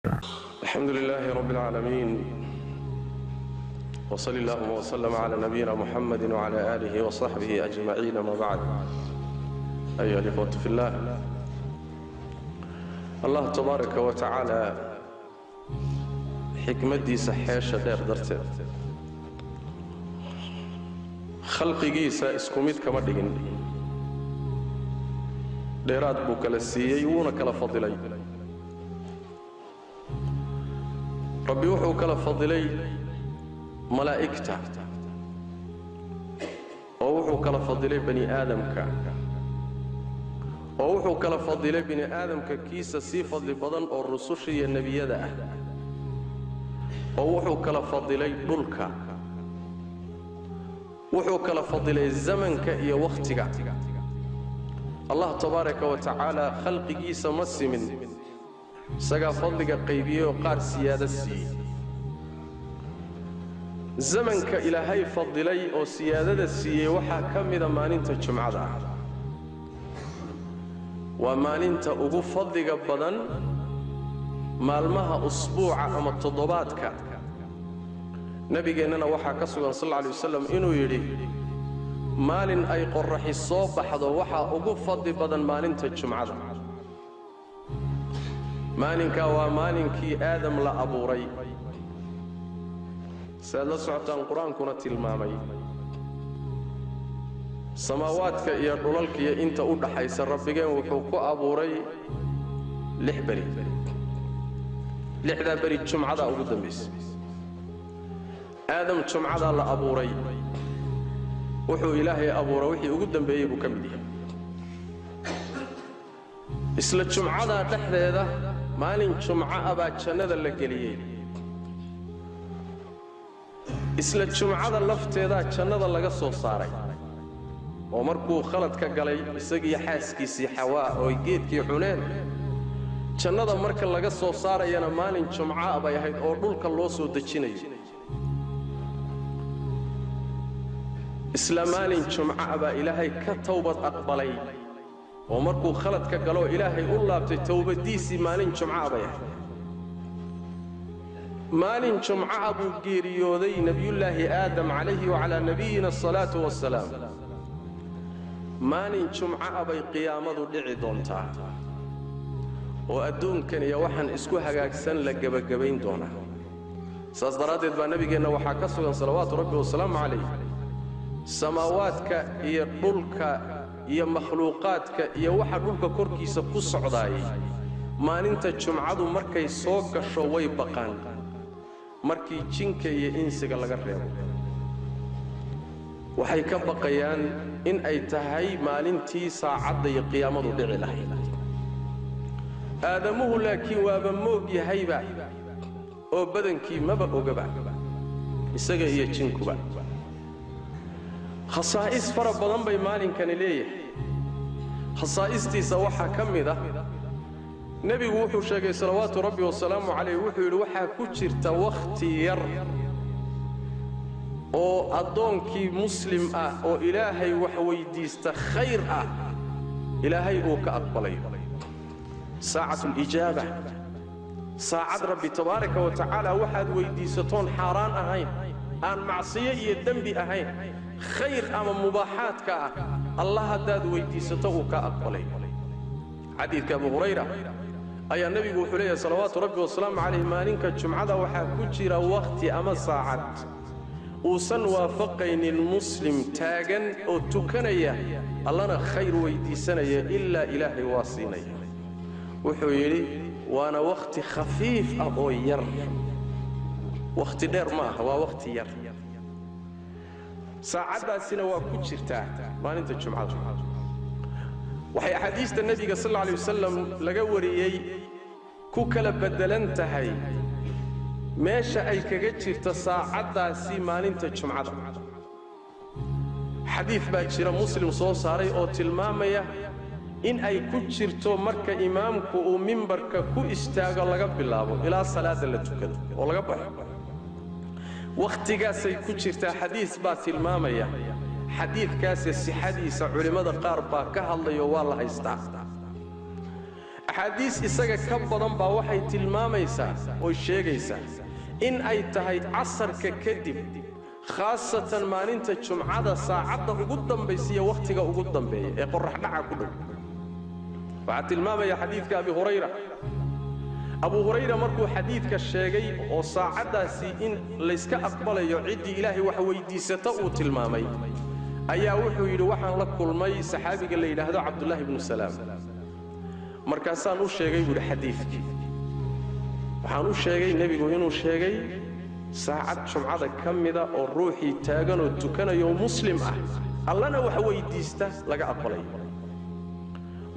الحمد لله رب العالمين، وصلى الله وسلم على نبينا محمد وعلى آله وصحبه أجمعين. ما بعد، أيها الإخوة في الله، الله تبارك وتعالى حكمتي سحيشة دير درته خلقيسا اسكوميد كما دغين ديرات بو كلا سيي ونا كلا فضلي. ربي وحو كلا فضلي ملائكته ووحو كلا فضلي بني آدمك ووحو كلا فضلي بني آدمك كيسا سي فضل بدن الرسوشي النبي ده ووحو كلا فضلي دلك وحو كلا فضلي الزمنك إيا وقتك. الله تبارك وتعالى خلق كيسا مسمن سقى فضلك قيبيه وقار سيادة سي زمنك إلهي فضلي أو سيادة سي وحا كمدا مالينتا جمعة ومالينتا أقو فضلك بدن مالمها أسبوع أما التضباتك. نبي إننا وحا كسوغا صلى الله عليه وسلم إنو يري مالين أي قرحي الصوب بحضو وحا أقو فضل بدن مالينتا جمعة. مالينك ومالينك آدم لا أبوري سأل سعطان القرآن كنت المامي سماواتك يا دولالك يا انت ودحايس ربيغان وحو كو ابوري لحدا بري جمعه ugu dambeysay آدم جمعه لا ابوري وحو إلهي أبوري وحي ugu dambeeyay buu kamid yahay. isla jumcada dhaxdeeda maalin jumca aba jannada la galiyay. isla jumcada lafteeda jannada laga soo saaray oo markuu khalad ka galay isagii xaaskiisii Xawaa oo geedkii cuneen jannada marka laga soo saarayna maalin jumca bay ahayd oo dhulka loo soo dejinay. isla maalin jumca ba Ilaahay ka tawbad aqbalay oo markuu khalad ka galo Ilaahay u laabtay tawbadiisii maalin jumca bay ahayd. مالين جمعة أبو جيريودي نبي الله آدم عليه وعلى نبينا الصلاة والسلام مالين جمعة أبو قيامة دعي دونتا وأدون كان يوحن اسكوها جاكسن لجبين دونا صدرات إذا نبي جينا وحكسوا صلوات ربي والسلام عليه سماواتك يا طولك يا مخلوقاتك يا واحد طولك كركي سقص عضاي مالين تجمعة مركي صوك شوي بقان markii jinka iyo insiga laga reebo waxay ka baqayaan in ay tahay maalintii saacada iyo qiyaamadu dhici lahayd. aadamuhu laakiin waaba moog yahayba oo badankii maba ogaba isaga iyo jinkuba. khasaa'is fara badan bay maalinkan leeyahay. khasaa'istiisa waxa kamid ah نبي وحو شاقي صلوات ربي والسلام عليه وحو يلوحا كجرت وقت ير او أدونكي مسلم او إلهي وحوي ديست خير إلهي او كأقبلي ساعة الإجابة ساعة ربي تبارك وتعالى وحد ويديستون حاران أهين آن معصية الدنب أهين خير أما مباحاتك الله داد ويديستو كأقبلي. حديث كأبو هريرة أي النبي وحليه صلوات ربي والسلام عليه مالك الجمعة وحا كجر وقت أما ساعات وسن وافقين المسلم تاغن أو تكنيا اللهنا خير ويدي سنيا إلا إلهي واصينيا وحويلي وانا وقت خفيف أو ير وقت دير ما هو وقت ير ساعات سنة وكجر تاع مالك الجمعة. وحي حديث النبي صلى الله عليه وسلم لقوريي كوكلا بدلنتهي ماشا اي كجيرت ساعدا سي مالينتا جمعه. حديث باجيره مسلم سو ساري او تلماميا ان اي كجيرتو marka imaamku uu minbarka ku istaago laga bilaabo ila salaada la tukado oo laga baxo waqtigaas ay ku jirtaa xadiis baa tilmaamaya. حديث كاس الحديث علماء قاربا كهالله والله يستع axaadiis isaga ka badan baa waxay tilmaamaysaa oo sheegaysaa in ay tahay casarka kadib khaasatan maalinta jumcada saacadda ugu dambaysiya wakhtiga ugu dambeeya ee qorrax dhaca ku dhow waxaa tilmaamaya xadiidka abu hurayra markuu xadiidka sheegay oo saacaddaasi in layska aqbalayo ciddii ilaahay wax weydiisata uu tilmaamay ayaa wuxuu yidhi waxaan la kulmay saxaabiga la yidhaahdo cabdullaahi ibnu salaam markaasaan u sheegay buuhi xadiidkii waxaan u sheegay nebigu inuu sheegay saacad jumcada ka mida oo ruuxii taagan oo tukanayo muslim ah allana wax weydiista laga aqbalayo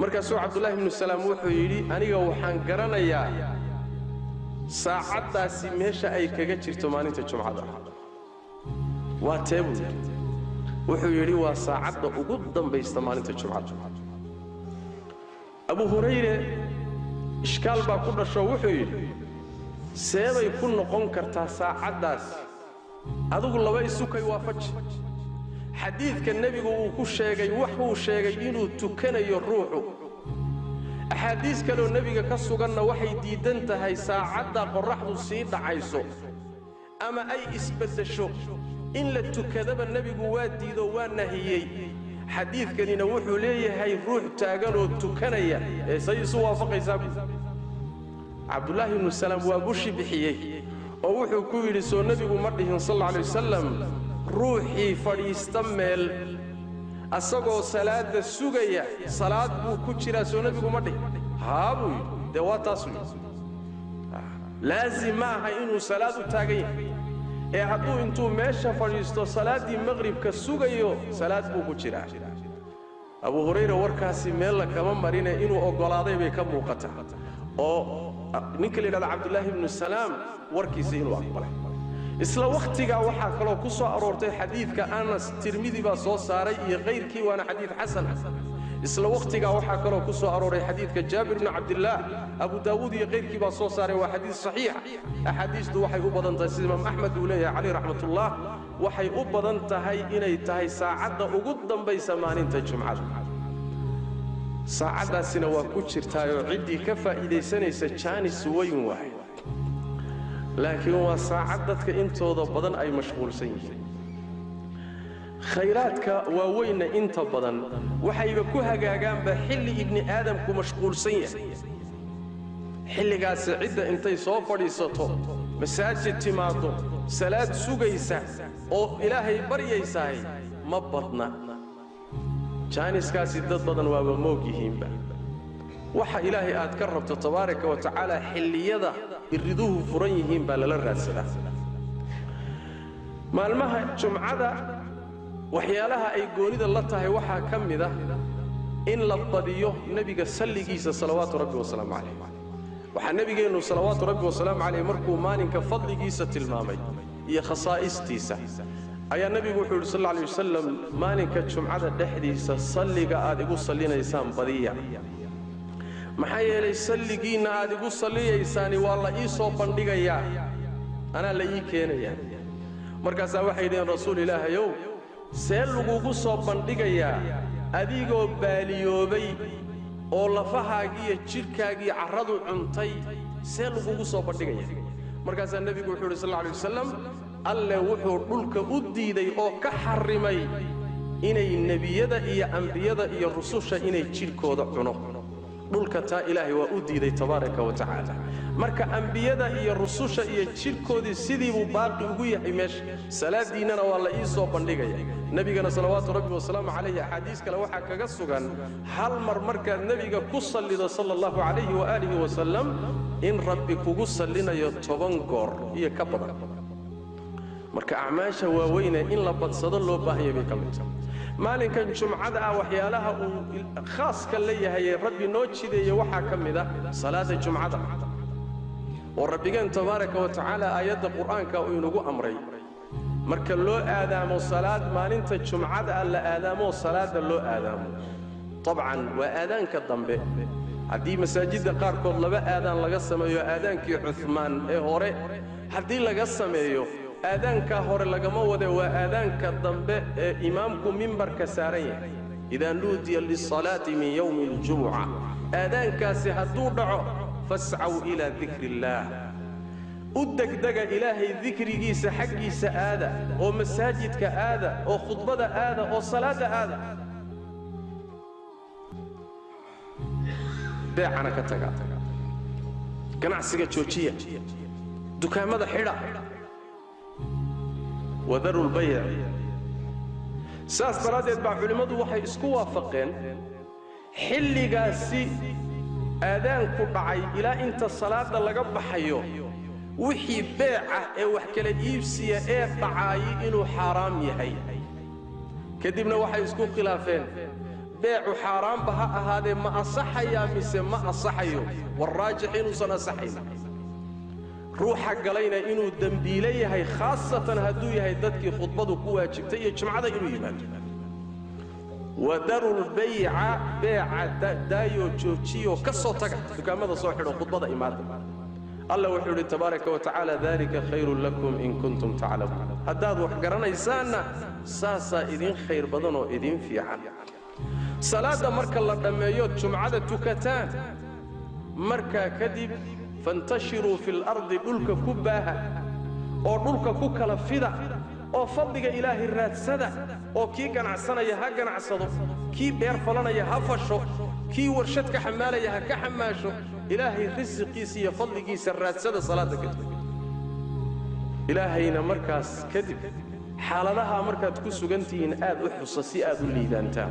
markaasuu cabdullaahi ibnu salaam wuxuu yidhi aniga waxaan garanayaa saacaddaasi meesha ay kaga jirto maalinta jumcada waa tee buu yidhi wuxuu yidhi waa saacadda ugu dambaysta maalinta jumcada abu hurayre ishkaal baa ku dhasho wuxuu yidhi seebay ku noqon kartaa saacaddaas adigu laba isukay waafaji xadiidka nebigu uu ku sheegay wuxuu sheegay inuu tukanayo ruuxu axaadiis kaleoo nebiga ka suganna waxay diidan tahay saacadda qorraxdu sii dhacayso ama ay isbeddesho in la tukadaba nebigu waa diido waa nahiyey xadiidkanina wuxuu leeyahay ruux taaganoo tukanaya ee say isu waafaqaysaa cabdullaahi ibnu salaam waa bushi bixiyey oo wuxuu ku yidhi soo nebigu ma dhihin sal alla alay wasalam ruuxii fadhiista meel asagoo salaadda sugaya salaad buu ku jiraa soo nebigu ma dhihin haa buu yidhi dee waa taasuu yidhi laazim ma aha inuu salaad u taagan yahay ee hadduu intuu meesha fadhiisto salaaddii maqribka sugayo salaad buu ku jiraa abu hurayra warkaasi meel la kama marine inuu oggolaaday bay ka muuqataa oo ninka la yidhahda cabdullaahi ibnu salaam warkiisa inuu aqbalay isla wakhtigaa waxaa kaloo ku soo aroortay xadiidka anas tirmidi baa soo saaray iyo kayrkii waana xadiid xasan isla wakhtigaa waxaa kaloo ku soo arooray xadiidka jaabir ibnu cabdillaah abu daawuud iyo kayrkii baa soo saaray waa xadiid saxiixa axaadiistu waxay u badan tahay sida imaam axmed uu leeyahay calayh raxmatullah waxay u badan tahay inay tahay saacadda ugu dambaysa maalinta jumcada saacaddaasina waa ku jirtaayoo ciddii ka faa'iidaysanaysa jaanis weyn waaye laakiin waa saacad dadka intooda badan ay mashquulsan yihiin khayraadka waaweynna inta badan waxayba ku hagaagaanba xilli ibni aadamku mashquulsan yahay xilligaasi cidda intay soo fadhiisato masaajid timaado salaad sugaysa oo ilaahay baryaysahay ma badna jaaniskaasi dad badan waaba moog yihiinba waxa ilaahay aad ka rabto tabaaraka wa tacaala xilliyada iriduhu furan yihiin baa lala raadsadaa maalmaha jumcada waxyaalaha ay goonida la tahay waxaa ka mid ah in la badiyo nebiga salligiisa salawaatu rabbi wasalaamu calayh waxaa nebigeennu salawaatu rabbi wasalaamu calayh markuu maalinka fadligiisa tilmaamay iyo khasaa'istiisa ayaa nebigu wuxuu yidhi sal alla alay wasalam maalinka jumcada dhexdiisa salliga aad igu sallinaysaan badiya maxaa yeelay salligiinna aad igu salliyaysaani waa la ii soo bandhigayaa anaa la ii keenayaa markaasaa waxay yidhaheen rasuul ilaahayow see lagugu soo bandhigayaa adigoo baaliyoobay oo lafahaagiiyo jidhkaagiiyo carradu cuntay see lagugu soo bandhigaya markaasaa nebigu wuxuu yidhi sal alla alay wasalam alle wuxuu dhulka u diiday oo ka xarrimay inay nebiyada iyo ambiyada iyo rususha inay jidhkooda cuno dhulka taa ilaahay waa u diiday tabaaraka wa tacaala marka ambiyada iyo rususha iyo jidhkoodii sidii buu baaqi ugu yahay meesha salaadiinnana waa la ii soo bandhigaya nebigana salawaatu rabbi wasalaamu calayhi axaadiis kale waxaa kaga sugan hal mar markaad nebiga ku sallido sala allahu calayhi waaalihi wasalam in rabbi kugu sallinayo 10 goor iyo ka badan marka acmaasha waaweyne in la badsado loo baahanya bay ka mid tahay maalinkan jumcada ah waxyaalaha uu khaaska leeyahay rabbi noo jideeyay waxaa ka mid ah salaada jumcada oo rabbigeen tabaaraka wa tacaala aayadda qur'aanka uu inagu amray marka loo aadaamo salaad maalinta jumcada la aadaamo salaada loo aadaamo طبعا waa aadaanka dambe haddii masaajidda qaarkood laba aadaan laga sameeyo aadaankii cuthmaan ee hore haddii laga sameeyo aadaanka hore lagama wada waa aadaanka dambe ee imaamku mimbarka saaran yahay إذا نودي للصلاة من يوم الجمعة آذان كاسي هدو دعو فاسعوا إلى ذكر الله أدك دقا إلهي ذكري جيس حقي سآذا ومساجد كآذا وخطبة آذا وصلاة آذا بيعنا كتاقا قناعسيقا تشوشية دكان ماذا حيرا وذروا البيع ساس برادت باع علماء وحي اسكوا وافقين حلي قاسي آذان كبعي إلى انت الصلاة لقب حيو وحي بيعه وحكى لإيبسية بعاي إنه حرام يهي كدبنا وحي اسكوا خلافين بيع حرام بها هذا ما أصحيا مثل ما أصحيو والراجح إنه سنصحي روحا قلينا إنه دنبيلي هي خاصة هدوية هي دادك خطبضو كوا جبتي جمعة إنه يمان ودروا البيع بيع دايو جوشيو كسو تقع دكان ماذا صوحيرو خطبضو إيمان الله وحيرو تبارك وتعالى ذلك خير لكم إن كنتم تعلمون هداد وحقرنا إسانا ساسا إذن خير بدنو إذن في عام صلاة مركا الله دميوت جمعة تكتان مركا كذب فانتشروا في الأرض دولك كباها أو دولك كوكلا فدا أو فضلك إلهي الرات سدا أو كي كان عصنا يها كان عصدو كي بير فلنا يها فشو كي ورشتك حمالة يها كحماشو إلهي رزقي سي فضلك سرات سدا صلاتك إلهينا مركز كذب حالها مركز تكسو جنتين آد وحصصي آد اللي دانتام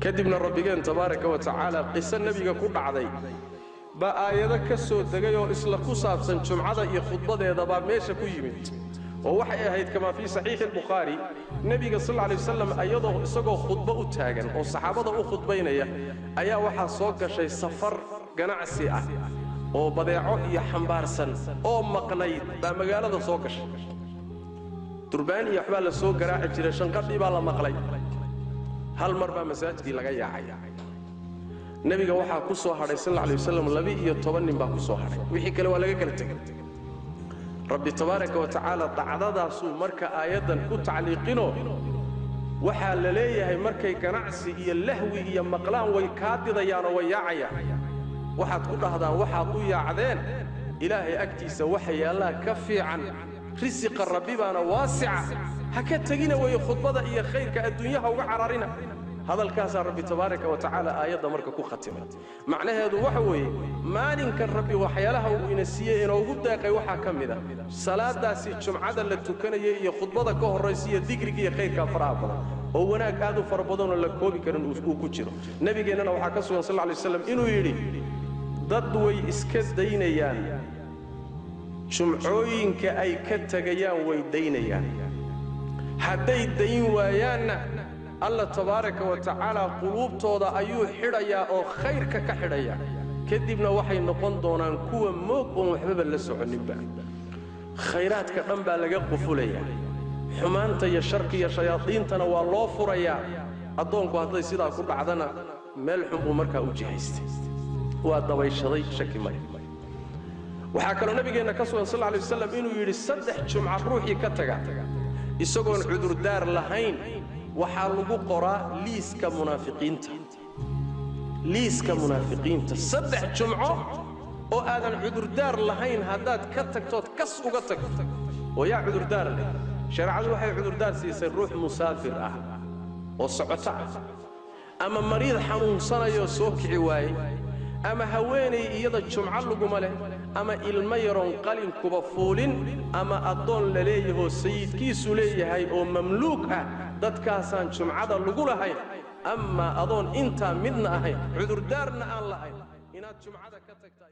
كذبنا ربنا تبارك وتعالى قصة النبي كل عضي بآيات كسو دقيو إسلا كوساب سن جمعة يخطبة يدبا ميشا كيمت ووحي هيد كما في صحيح البخاري النبي صلى الله عليه وسلم أيضا إساقو خطبة أتاقن والصحابة خطبين أيا وحا صوك شي سفر قناعسي وبضيعو يحنبارسن أو مقنيد دا مقالة صوكش ترباني يحبال السوق قراعي جرى شنقضي بالا مقلي هل مرة مساجدي لغا ياعي النبي وحا كسو حري صلى الله عليه وسلم لبي يطبن با كسو حري وحي كلا ولا كلا تغ ربي تبارك وتعالى دعداداسو marka aayadan ku tacliiqino waxa la leeyahay markay ganacsi iyo lahwi iyo maqlaan way ka didayaan oo way yaacayaan waxaad ku dhahdaan waxaad u yaacdeen ilaahay agtiisa waxa yaala ka fiican risiqa rabbi baana waasica haka tagina way khudbada iyo khayrka adduunyaha uga cararina هذا الكاس ربي تبارك وتعالى آيات مركا كو ختمة معناه هذا وحوي مالين كان ربي وحيالها وينسيه إنه وجود داقي وحا كمذا صلاة داسي جمعة اللي تكون هي خطبة كه الرئيسية ذكرك هي خير كفرابنا هو هناك هذا فربضنا لكوبي كان وكتشرو نبي جينا وحكسوا صلى الله عليه وسلم إنه يري ضدوي إسكت دينيان جمعوين كأي كتجيان ويدينيان حتى الدين ويانا الله تبارك وتعالى قلوب تودا أيو حريا أو خيرك كحريا كدبنا وحي نقون دونان كوا موق ومحببا لسوع النبا خيرات كقنبا لقى قفوليا حمانتا يا شرك يا شياطين تنوى الله فريا أدونكو هذا سيدا كل عدنا ملحم ومركا وجهيست وهذا الشضي شكل مريم وحكى النبي جينا كسوة صلى الله عليه وسلم إنه يري صدح جمعة روحي كتجا يسقون عذر دار لهين وحالو قرا ليس كمنافقين تصدح جمعة أو آذن عذر دار لهين هداد كتكتوت كس وقتك ويا عذر دار شرع وحي عذر دار سيصير روح مسافر وصعطع أما مريض حنون صنع يسوك عواي أما هواني يدا الجمعة لقمله أما الميرون قلن كبفولين أما أدون لليه سيد كيسو ليه هاي أو مملوكة داد كاسان جمعة لقوله هاي أما أدون إنتا مدنا هاي عذر دارنا الله هاي إنات جمعة كتكتا